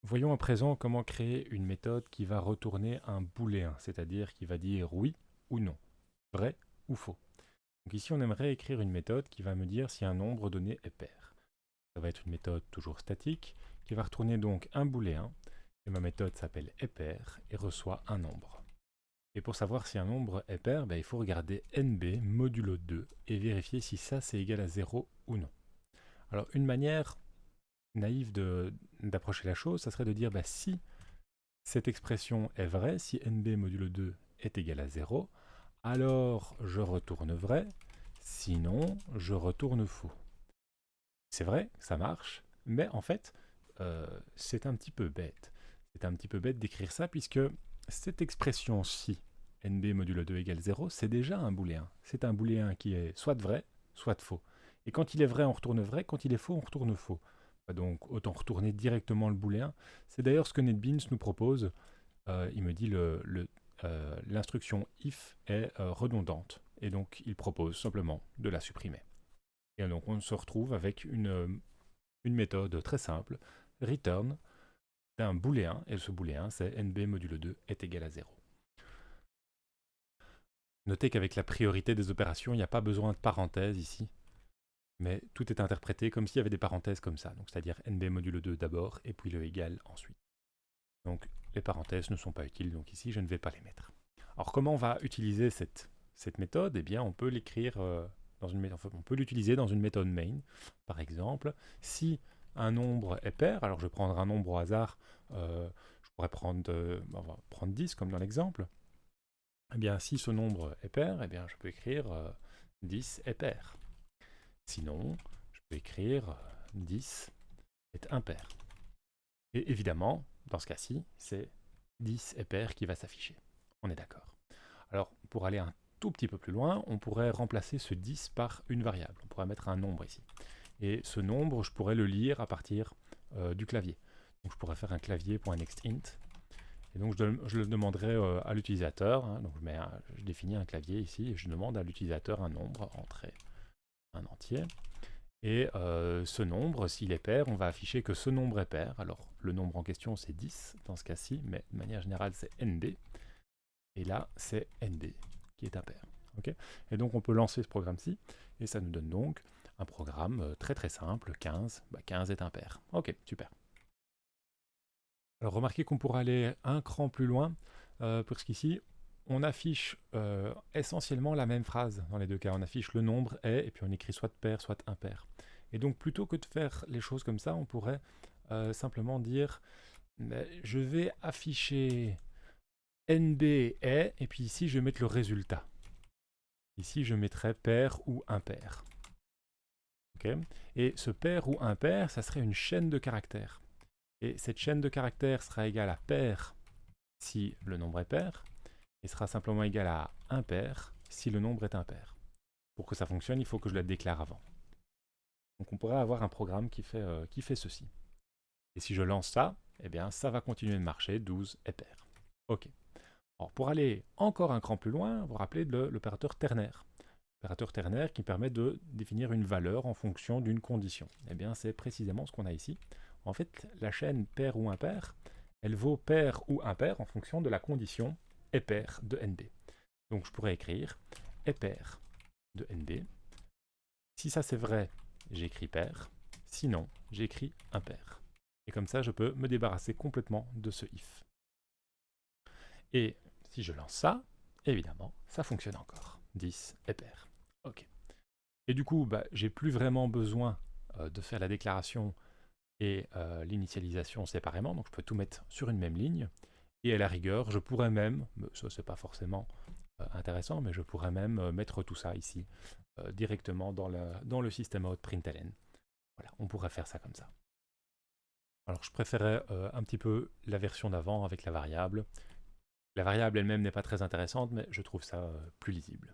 Voyons à présent comment créer une méthode qui va retourner un booléen, c'est-à-dire qui va dire oui ou non, vrai ou faux. Donc ici, on aimerait écrire une méthode qui va me dire si un nombre donné est pair. Ça va être une méthode toujours statique qui va retourner donc un booléen, et ma méthode s'appelle est-pair et reçoit un nombre. Et pour savoir si un nombre est pair, il faut regarder nb modulo 2 et vérifier si ça c'est égal à 0 ou non. Alors une manière naïve d'approcher la chose, ça serait de dire si cette expression est vraie, si nb modulo 2 est égal à 0, alors je retourne vrai, sinon je retourne faux. C'est vrai, ça marche, mais en fait, c'est un petit peu bête. C'est un petit peu bête d'écrire ça puisque cette expression-ci, nb modulo 2 égale 0, c'est déjà un booléen. C'est un booléen qui est soit vrai, soit faux. Et quand il est vrai, on retourne vrai, quand il est faux, on retourne faux. Donc autant retourner directement le booléen. C'est d'ailleurs ce que NetBeans nous propose. Il me dit l'instruction if est redondante. Et donc il propose simplement de la supprimer. Et donc on se retrouve avec une méthode très simple, return d'un booléen, et ce booléen c'est nb modulo 2 est égal à 0. Notez qu'avec la priorité des opérations, il n'y a pas besoin de parenthèses ici, mais tout est interprété comme s'il y avait des parenthèses comme ça, donc c'est-à-dire nb modulo 2 d'abord, et puis le égal ensuite. Donc les parenthèses ne sont pas utiles, donc ici je ne vais pas les mettre. Alors comment on va utiliser cette méthode? Eh bien on peut l'écrire on peut l'utiliser dans une méthode main. Par exemple, si un nombre est pair, alors je vais prendre un nombre au hasard, je pourrais on va prendre 10 comme dans l'exemple. Eh bien si ce nombre est pair, eh bien je peux écrire 10 est pair. Sinon, je peux écrire 10 est impair. Et évidemment, dans ce cas-ci, c'est 10 est pair qui va s'afficher. On est d'accord. Alors, pour aller un tout petit peu plus loin, on pourrait remplacer ce 10 par une variable. On pourrait mettre un nombre ici. Et ce nombre, je pourrais le lire à partir du clavier. Donc je pourrais faire un clavier.nextInt. Et donc je le demanderai à l'utilisateur. Donc je définis un clavier ici et je demande à l'utilisateur un nombre, entrer un entier. Et ce nombre, s'il est pair, on va afficher que ce nombre est pair. Alors le nombre en question c'est 10 dans ce cas-ci, mais de manière générale c'est NB. Et là c'est NB qui est impair. Okay, et donc on peut lancer ce programme-ci, et ça nous donne donc un programme très très simple, 15. 15 est impair. Ok, super. Alors remarquez qu'on pourra aller un cran plus loin, parce qu'ici on affiche essentiellement la même phrase dans les deux cas. On affiche le nombre est, et puis on écrit soit pair, soit impair. Et donc plutôt que de faire les choses comme ça, on pourrait simplement dire je vais afficher NB est, et puis ici je vais mettre le résultat. Ici je mettrai pair ou impair. Okay, et ce pair ou impair, ça serait une chaîne de caractères. Et cette chaîne de caractères sera égale à pair si le nombre est pair, et sera simplement égale à impair si le nombre est impair. Pour que ça fonctionne, il faut que je la déclare avant. Donc on pourrait avoir un programme qui fait ceci. Et si je lance ça, eh bien ça va continuer de marcher, 12 est pair. Ok. Alors pour aller encore un cran plus loin, vous vous rappelez de l'opérateur ternaire. L'opérateur ternaire qui permet de définir une valeur en fonction d'une condition. Eh bien c'est précisément ce qu'on a ici. En fait, la chaîne pair ou impair, elle vaut pair ou impair en fonction de la condition est pair de NB. Donc je pourrais écrire est pair de NB. Si ça c'est vrai, j'écris pair. Sinon, j'écris impair. Et comme ça, je peux me débarrasser complètement de ce if. Et si je lance ça, évidemment, ça fonctionne encore. 10 est pair. Ok. Et du coup, j'ai plus vraiment besoin de faire la déclaration et l'initialisation séparément, donc je peux tout mettre sur une même ligne. Et à la rigueur, je pourrais même, ça c'est pas forcément intéressant, mais je pourrais même mettre tout ça ici directement dans le système out println. Voilà, on pourrait faire ça comme ça. Alors je préférais un petit peu la version d'avant avec la variable. La variable elle-même n'est pas très intéressante, mais je trouve ça plus lisible.